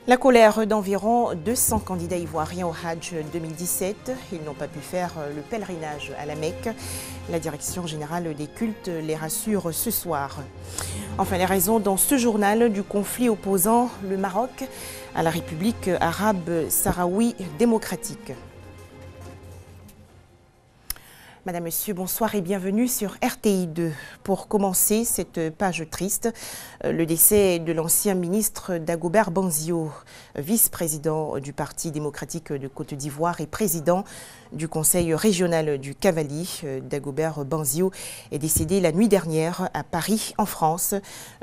La colère d'environ 200 candidats ivoiriens au Hajj 2017. Ils n'ont pas pu faire le pèlerinage à la Mecque. La direction générale des cultes les rassure ce soir. Enfin, les raisons dans ce journal du conflit opposant le Maroc à la République arabe sahraoui démocratique. Madame, Monsieur, bonsoir et bienvenue sur RTI2. Pour commencer cette page triste, le décès de l'ancien ministre Dagobert Banzio, vice-président du Parti démocratique de Côte d'Ivoire et président du Conseil régional du Cavali. Dagobert Banzio est décédé la nuit dernière à Paris, en France,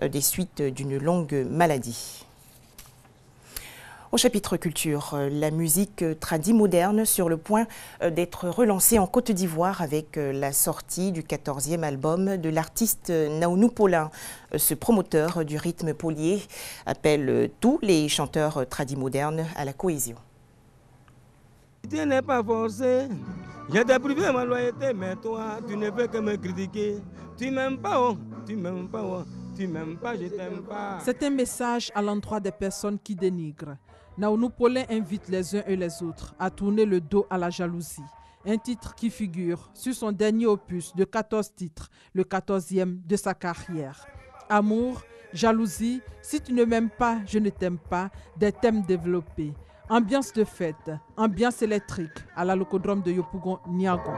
des suites d'une longue maladie. Au chapitre culture, la musique tradie moderne sur le point d'être relancée en Côte d'Ivoire avec la sortie du 14e album de l'artiste Naounou Paulin. Ce promoteur du rythme polier appelle tous les chanteurs tradis modernes à la cohésion. Tu n'es pas forcé, je t'ai privé ma loyauté, mais toi, tu ne peux que me critiquer. Tu m'aimes pas, oh, tu m'aimes pas, oh, tu m'aimes pas, je t'aime pas. C'est un message à l'endroit des personnes qui dénigrent. Naounou Paulin invite les uns et les autres à tourner le dos à la jalousie. Un titre qui figure sur son dernier opus de 14 titres, le 14e de sa carrière. Amour, jalousie, si tu ne m'aimes pas, je ne t'aime pas, des thèmes développés. Ambiance de fête, ambiance électrique à la locodrome de Yopougon, Niago.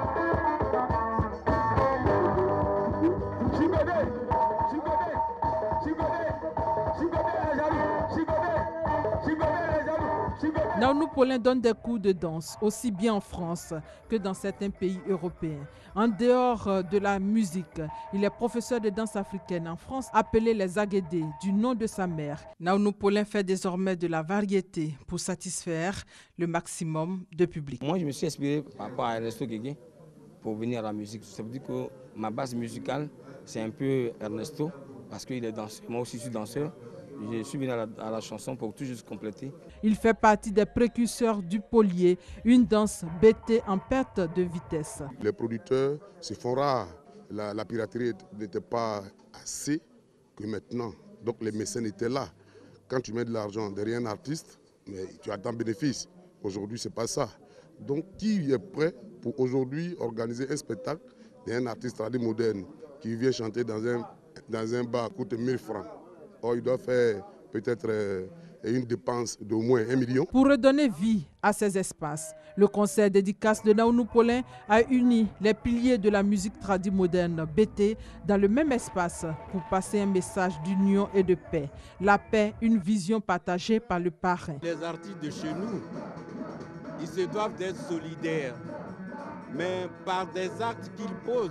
Naounou Paulin donne des cours de danse, aussi bien en France que dans certains pays européens. En dehors de la musique, il est professeur de danse africaine en France, appelé les Aguédés, du nom de sa mère. Naounou Paulin fait désormais de la variété pour satisfaire le maximum de public. Moi, je me suis inspiré par rapport à Ernesto Guégué pour venir à la musique. Ça veut dire que ma base musicale, c'est un peu Ernesto, parce qu'il est danseur. Moi aussi, je suis danseur. Je suis venu à la chanson pour tout juste compléter. Il fait partie des précurseurs du polier, une danse bêtée en perte de vitesse. Les producteurs se font rares. La piraterie n'était pas assez que maintenant. Donc les mécènes étaient là. Quand tu mets de l'argent derrière un artiste, mais tu attends bénéfice. Aujourd'hui, ce n'est pas ça. Donc qui est prêt pour aujourd'hui organiser un spectacle d'un artiste moderne qui vient chanter dans un bar coûte 1000 francs? Or, il doit faire peut-être une dépense d'au moins 1 million. Pour redonner vie à ces espaces, le concert dédicace de Naounou Paulin a uni les piliers de la musique tradie moderne BT dans le même espace pour passer un message d'union et de paix. La paix, une vision partagée par le parrain. Les artistes de chez nous, ils se doivent d'être solidaires, mais par des actes qu'ils posent,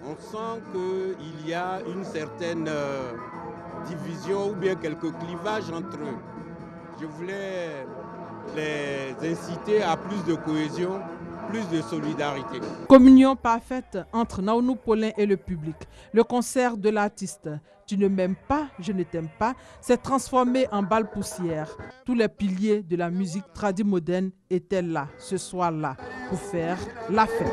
on sent qu'il y a une certaine division ou bien quelques clivages entre eux. Je voulais les inciter à plus de cohésion, plus de solidarité. Communion parfaite entre Naounou Paulin et le public. Le concert de l'artiste « Tu ne m'aimes pas, je ne t'aime pas » s'est transformé en balle poussière. Tous les piliers de la musique tradie moderne étaient là, ce soir-là, pour faire la fête.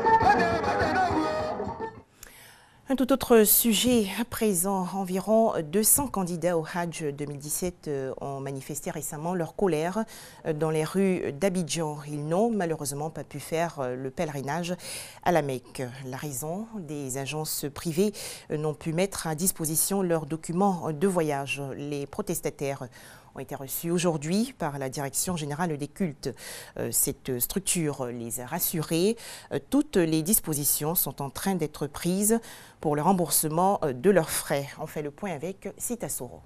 Un tout autre sujet à présent. Environ 200 candidats au Hajj 2017 ont manifesté récemment leur colère dans les rues d'Abidjan. Ils n'ont malheureusement pas pu faire le pèlerinage à la Mecque. La raison, des agences privées n'ont pu mettre à disposition leurs documents de voyage. Les protestataires ont été reçus aujourd'hui par la Direction générale des cultes. Cette structure les a rassurés. Toutes les dispositions sont en train d'être prises pour le remboursement de leurs frais. On fait le point avec Sita Soro.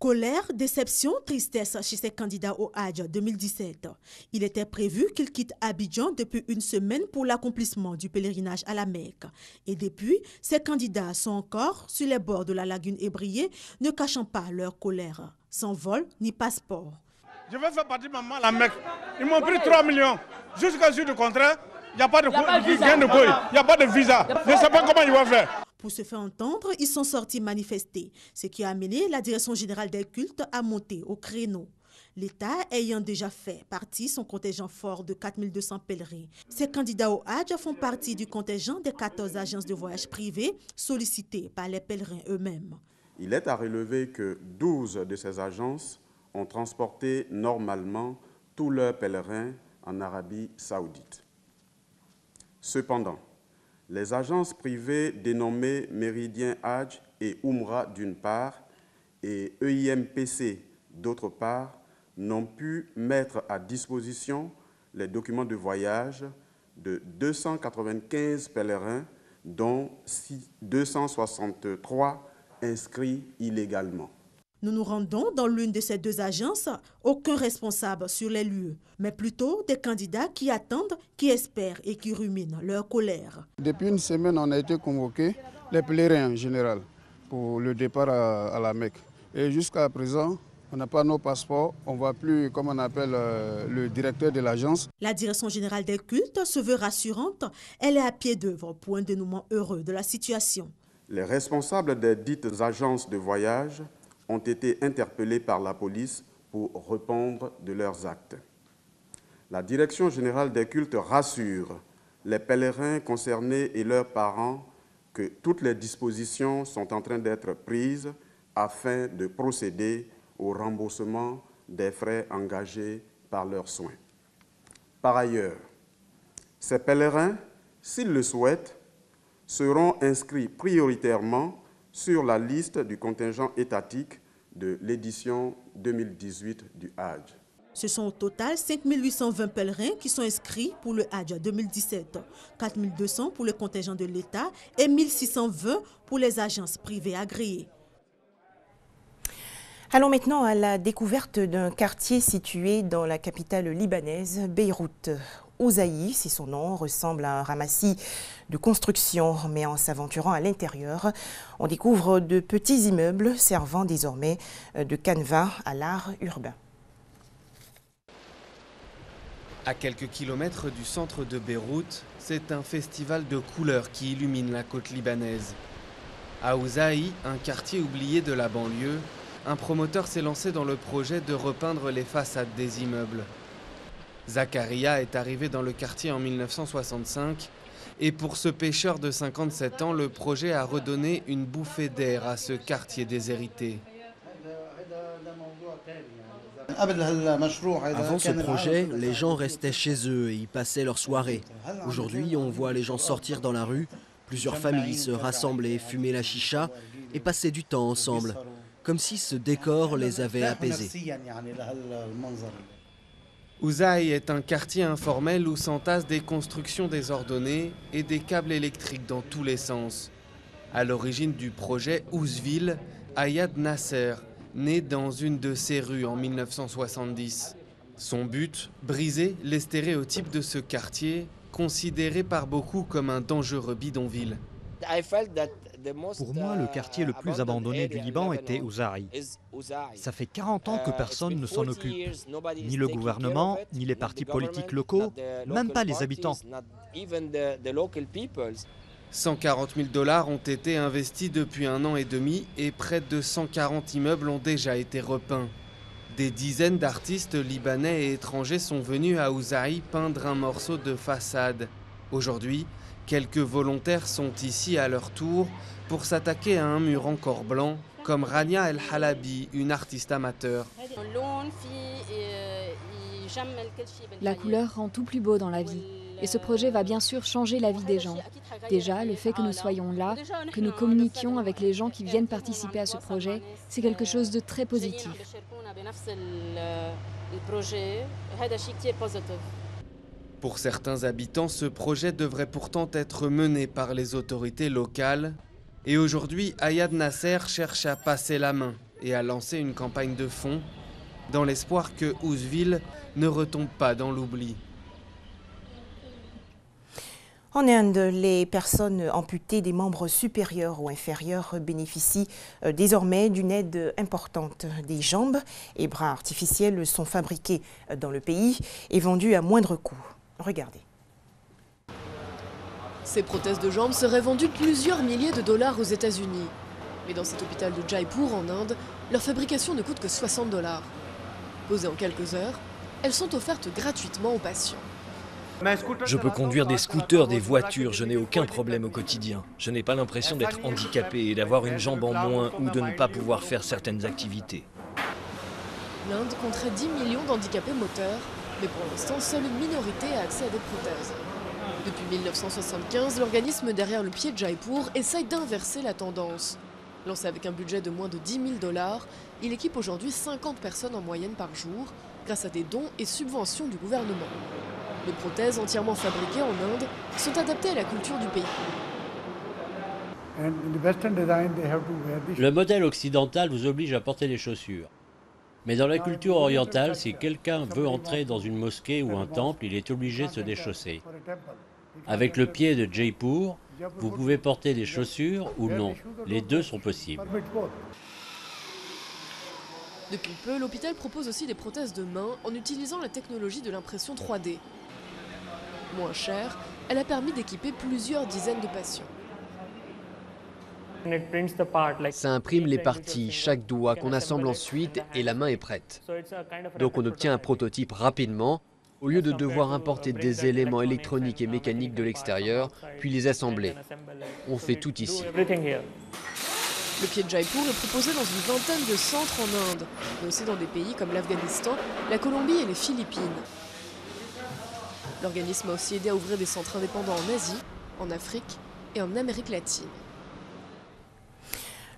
Colère, déception, tristesse chez ces candidats au Hajj 2017. Il était prévu qu'ils quittent Abidjan depuis une semaine pour l'accomplissement du pèlerinage à la Mecque. Et depuis, ces candidats sont encore sur les bords de la lagune ébriée, ne cachant pas leur colère, sans vol ni passeport. Je vais faire partie maman à la Mecque. Ils m'ont pris 3 millions. Jusqu'à ce du contraire, il n'y a pas de visa. Je ne sais pas comment ils vont faire. Pour se faire entendre, ils sont sortis manifester, ce qui a amené la Direction générale des cultes à monter au créneau. L'État ayant déjà fait partie son contingent fort de 4200 pèlerins. Ces candidats au Hajj font partie du contingent des 14 agences de voyage privées sollicitées par les pèlerins eux-mêmes. il est à relever que 12 de ces agences ont transporté normalement tous leurs pèlerins en Arabie Saoudite. Cependant, les agences privées dénommées Méridien Hajj et Umrah d'une part et EIMPC d'autre part n'ont pu mettre à disposition les documents de voyage de 295 pèlerins, dont 263 inscrits illégalement. Nous nous rendons dans l'une de ces deux agences, aucun responsable sur les lieux, mais plutôt des candidats qui attendent, qui espèrent et qui ruminent leur colère. Depuis une semaine, on a été convoqués, les pèlerins en général, pour le départ à la Mecque. Et jusqu'à présent, on n'a pas nos passeports, on ne voit plus, comme on appelle le directeur de l'agence. La direction générale des cultes se veut rassurante. Elle est à pied d'œuvre pour un dénouement heureux de la situation. Les responsables des dites agences de voyage ont été interpellés par la police pour répondre de leurs actes. La direction générale des cultes rassure les pèlerins concernés et leurs parents que toutes les dispositions sont en train d'être prises afin de procéder au remboursement des frais engagés par leurs soins. Par ailleurs, ces pèlerins, s'ils le souhaitent, seront inscrits prioritairement sur la liste du contingent étatique de l'édition 2018 du Hajj. Ce sont au total 5 820 pèlerins qui sont inscrits pour le Hajj 2017, 4 200 pour le contingent de l'État et 1 620 pour les agences privées agréées. Allons maintenant à la découverte d'un quartier situé dans la capitale libanaise, Beyrouth. Ouzaï, si son nom, ressemble à un ramassis de construction, mais en s'aventurant à l'intérieur, on découvre de petits immeubles servant désormais de canevas à l'art urbain. À quelques kilomètres du centre de Beyrouth, c'est un festival de couleurs qui illumine la côte libanaise. À Ouzaï, un quartier oublié de la banlieue, un promoteur s'est lancé dans le projet de repeindre les façades des immeubles. Zakaria est arrivé dans le quartier en 1965 et pour ce pêcheur de 57 ans, le projet a redonné une bouffée d'air à ce quartier déshérité. Avant ce projet, les gens restaient chez eux et y passaient leurs soirées. Aujourd'hui, on voit les gens sortir dans la rue, plusieurs familles se rassembler, fumer la chicha et passer du temps ensemble, comme si ce décor les avait apaisés. Ouzaï est un quartier informel où s'entassent des constructions désordonnées et des câbles électriques dans tous les sens. À l'origine du projet Ouzville, Ayad Nasser, né dans une de ces rues en 1970. Son but, briser les stéréotypes de ce quartier, considéré par beaucoup comme un dangereux bidonville. Pour moi, le quartier le plus abandonné du Liban était Ouzaï. Ça fait 40 ans que personne ne s'en occupe. Ni le gouvernement, ni les partis politiques locaux, même pas les habitants. 140 000 $ ont été investis depuis 1 an et demi et près de 140 immeubles ont déjà été repeints. Des dizaines d'artistes libanais et étrangers sont venus à Ouzaï peindre un morceau de façade. Aujourd'hui, quelques volontaires sont ici à leur tour pour s'attaquer à un mur encore blanc, comme Rania El Halabi, une artiste amateur. La couleur rend tout plus beau dans la vie. Et ce projet va bien sûr changer la vie des gens. Déjà, le fait que nous soyons là, que nous communiquions avec les gens qui viennent participer à ce projet, c'est quelque chose de très positif. Pour certains habitants, ce projet devrait pourtant être mené par les autorités locales. Et aujourd'hui, Ayad Nasser cherche à passer la main et à lancer une campagne de fonds, dans l'espoir que Ouzville ne retombe pas dans l'oubli. En Inde, les personnes amputées des membres supérieurs ou inférieurs bénéficient désormais d'une aide importante. Des jambes et bras artificiels sont fabriqués dans le pays et vendus à moindre coût. Regardez. Ces prothèses de jambes seraient vendues plusieurs milliers de dollars aux États-Unis. Mais dans cet hôpital de Jaipur, en Inde, leur fabrication ne coûte que 60 $. Posées en quelques heures, elles sont offertes gratuitement aux patients. Je peux conduire des scooters, des voitures, je n'ai aucun problème au quotidien. Je n'ai pas l'impression d'être handicapé et d'avoir une jambe en moins ou de ne pas pouvoir faire certaines activités. L'Inde compterait 10 millions d'handicapés moteurs, mais pour l'instant, seule une minorité a accès à des prothèses. Depuis 1975, l'organisme derrière le pied de Jaipur essaye d'inverser la tendance. Lancé avec un budget de moins de 10 000 $, il équipe aujourd'hui 50 personnes en moyenne par jour, grâce à des dons et subventions du gouvernement. Les prothèses entièrement fabriquées en Inde sont adaptées à la culture du pays. Le modèle occidental vous oblige à porter des chaussures. Mais dans la culture orientale, si quelqu'un veut entrer dans une mosquée ou un temple, il est obligé de se déchausser. Avec le pied de Jaipur, vous pouvez porter des chaussures ou non. Les deux sont possibles. Depuis peu, l'hôpital propose aussi des prothèses de main en utilisant la technologie de l'impression 3D. Moins chère, elle a permis d'équiper plusieurs dizaines de patients. Ça imprime les parties, chaque doigt qu'on assemble ensuite et la main est prête. Donc on obtient un prototype rapidement, au lieu de devoir importer des éléments électroniques et mécaniques de l'extérieur, puis les assembler. On fait tout ici. Le pied de Jaipur est proposé dans une vingtaine de centres en Inde, mais aussi dans des pays comme l'Afghanistan, la Colombie et les Philippines. L'organisme a aussi aidé à ouvrir des centres indépendants en Asie, en Afrique et en Amérique latine.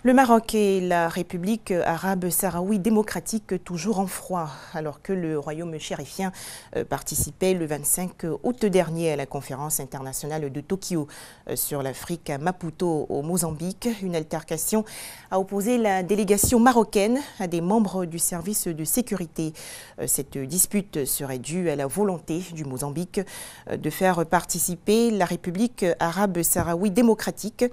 Le Maroc et la République arabe sahraoui démocratique toujours en froid, alors que le royaume chérifien participait le 25 août dernier à la conférence internationale de Tokyo sur l'Afrique à Maputo au Mozambique. Une altercation a opposé la délégation marocaine à des membres du service de sécurité. Cette dispute serait due à la volonté du Mozambique de faire participer la République arabe sahraoui démocratique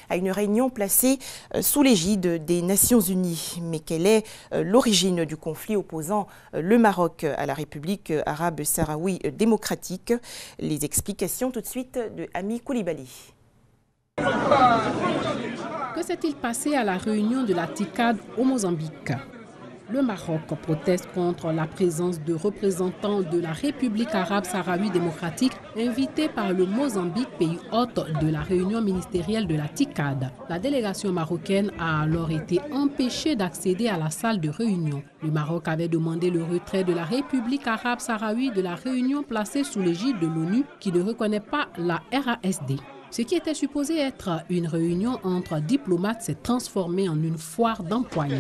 à une réunion placée sous l'égide des Nations Unies. Mais quelle est l'origine du conflit opposant le Maroc à la République arabe sahraoui démocratique? Les explications tout de suite de Ami Koulibaly. Que s'est-il passé à la réunion de la TICAD au Mozambique? Le Maroc proteste contre la présence de représentants de la République arabe sahraoui démocratique invités par le Mozambique, pays hôte de la réunion ministérielle de la TICAD. La délégation marocaine a alors été empêchée d'accéder à la salle de réunion. Le Maroc avait demandé le retrait de la République arabe sahraoui de la réunion placée sous l'égide de l'ONU qui ne reconnaît pas la RASD. Ce qui était supposé être une réunion entre diplomates s'est transformé en une foire d'empoigne.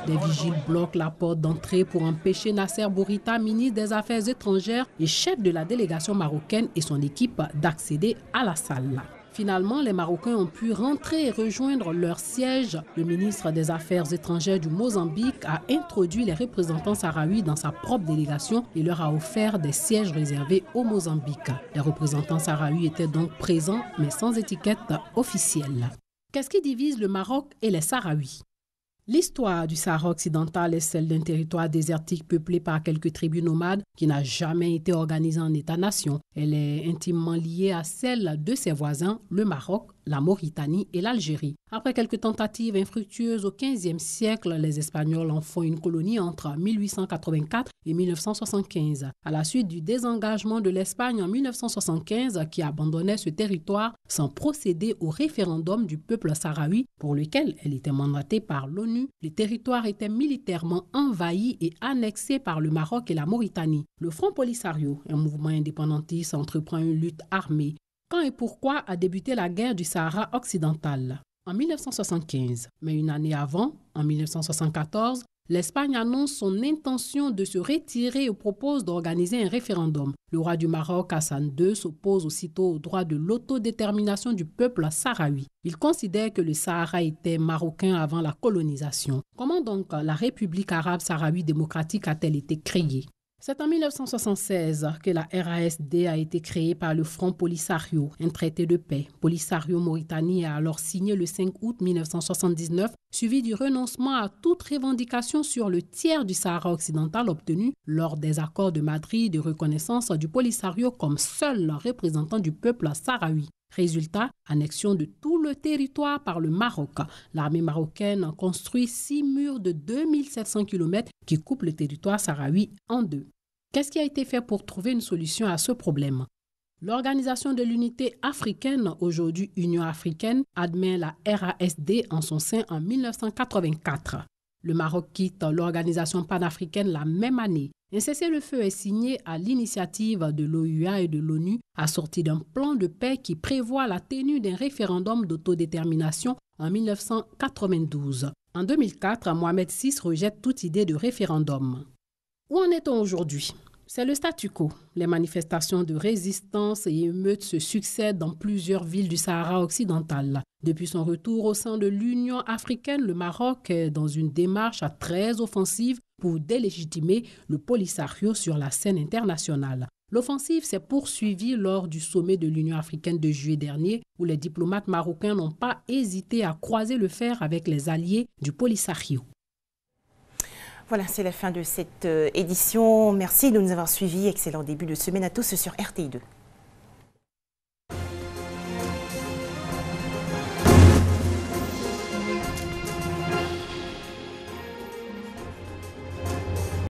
Des vigiles bloquent la porte d'entrée pour empêcher Nasser Bourita, ministre des Affaires étrangères et chef de la délégation marocaine et son équipe d'accéder à la salle. Finalement, les Marocains ont pu rentrer et rejoindre leur siège. Le ministre des Affaires étrangères du Mozambique a introduit les représentants sahraouis dans sa propre délégation et leur a offert des sièges réservés au Mozambique. Les représentants sahraouis étaient donc présents, mais sans étiquette officielle. Qu'est-ce qui divise le Maroc et les Sahraouis? L'histoire du Sahara occidental est celle d'un territoire désertique peuplé par quelques tribus nomades qui n'a jamais été organisé en État-nation. Elle est intimement liée à celle de ses voisins, le Maroc, la Mauritanie et l'Algérie. Après quelques tentatives infructueuses au XVe siècle, les Espagnols en font une colonie entre 1884 et 1975. À la suite du désengagement de l'Espagne en 1975, qui abandonnait ce territoire sans procéder au référendum du peuple sahraoui pour lequel elle était mandatée par l'ONU, les territoires étaient militairement envahis et annexés par le Maroc et la Mauritanie. Le Front Polisario, un mouvement indépendantiste, entreprend une lutte armée. Quand et pourquoi a débuté la guerre du Sahara occidental? En 1975, mais une année avant, en 1974, l'Espagne annonce son intention de se retirer et propose d'organiser un référendum. Le roi du Maroc, Hassan II, s'oppose aussitôt au droit de l'autodétermination du peuple sahraoui. Il considère que le Sahara était marocain avant la colonisation. Comment donc la République arabe sahraoui démocratique a-t-elle été créée? C'est en 1976 que la RASD a été créée par le Front Polisario, un traité de paix. Polisario-Mauritanie a alors signé le 5 août 1979, suivi du renoncement à toute revendication sur le tiers du Sahara occidental obtenu lors des accords de Madrid de reconnaissance du Polisario comme seul représentant du peuple sahraoui. Résultat, annexion de tout le territoire par le Maroc. L'armée marocaine construit 6 murs de 2700 km qui coupent le territoire sahraoui en deux. Qu'est-ce qui a été fait pour trouver une solution à ce problème? L'Organisation de l'Unité africaine, aujourd'hui Union africaine, admet la RASD en son sein en 1984. Le Maroc quitte l'organisation panafricaine la même année. Un cessez-le-feu est signé à l'initiative de l'OUA et de l'ONU, assorti d'un plan de paix qui prévoit la tenue d'un référendum d'autodétermination en 1992. En 2004, Mohamed VI rejette toute idée de référendum. Où en est-on aujourd'hui? C'est le statu quo. Les manifestations de résistance et émeutes se succèdent dans plusieurs villes du Sahara occidental. Depuis son retour au sein de l'Union africaine, le Maroc est dans une démarche très offensive pour délégitimer le Polisario sur la scène internationale. L'offensive s'est poursuivie lors du sommet de l'Union africaine de juillet dernier, où les diplomates marocains n'ont pas hésité à croiser le fer avec les alliés du Polisario. Voilà, c'est la fin de cette édition. Merci de nous avoir suivis. Excellent début de semaine à tous sur RTI2.